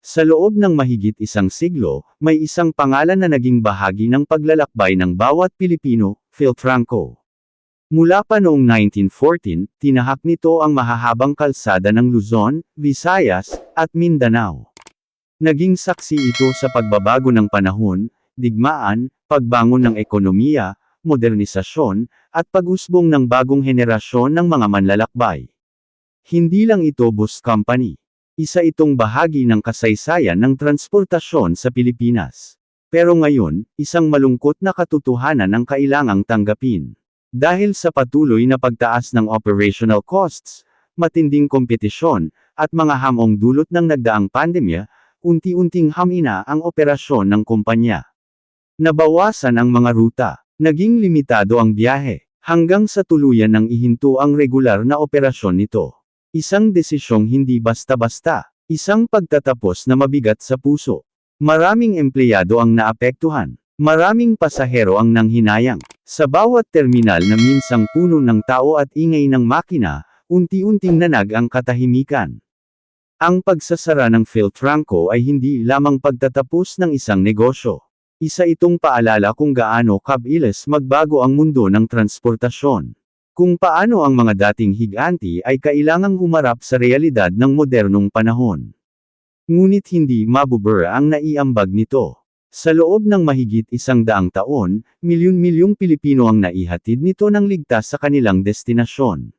Sa loob ng mahigit isang siglo, may isang pangalan na naging bahagi ng paglalakbay ng bawat Pilipino, Philtranco. Mula pa noong 1914, tinahak nito ang mahahabang kalsada ng Luzon, Visayas, at Mindanao. Naging saksi ito sa pagbabago ng panahon, digmaan, pagbangon ng ekonomiya, modernisasyon, at pag-usbong ng bagong henerasyon ng mga manlalakbay. Hindi lang ito bus company. Isa itong bahagi ng kasaysayan ng transportasyon sa Pilipinas. Pero ngayon, isang malungkot na katotohanan ang kailangang tanggapin. Dahil sa patuloy na pagtaas ng operational costs, matinding kompetisyon, at mga hamong dulot ng nagdaang pandemya, unti-unting hamina ang operasyon ng kumpanya. Nabawasan ang mga ruta, naging limitado ang biyahe, hanggang sa tuluyan ng ihinto ang regular na operasyon nito. Isang desisyong hindi basta-basta, isang pagtatapos na mabigat sa puso. Maraming empleyado ang naapektuhan, maraming pasahero ang nanghinayang. Sa bawat terminal na minsang puno ng tao at ingay ng makina, unti-unting nanag ang katahimikan. Ang pagsasara ng Philtranco ay hindi lamang pagtatapos ng isang negosyo. Isa itong paalala kung gaano kabilis magbago ang mundo ng transportasyon. Kung paano ang mga dating higanti ay kailangang humarap sa realidad ng modernong panahon. Ngunit hindi mabubura ang naiambag nito. Sa loob ng mahigit 100 taon, milyon-milyong Pilipino ang naihatid nito ng ligtas sa kanilang destinasyon.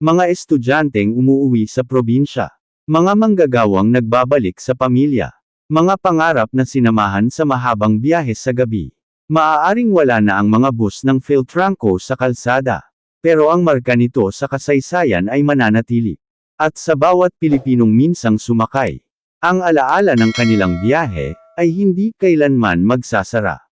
Mga estudyanteng umuuwi sa probinsya. Mga manggagawang nagbabalik sa pamilya. Mga pangarap na sinamahan sa mahabang biyahe sa gabi. Maaaring wala na ang mga bus ng Philtranco sa kalsada. Pero ang marka nito sa kasaysayan ay mananatili. At sa bawat Pilipinong minsang sumakay, ang alaala ng kanilang biyahe, ay hindi kailanman magsasara.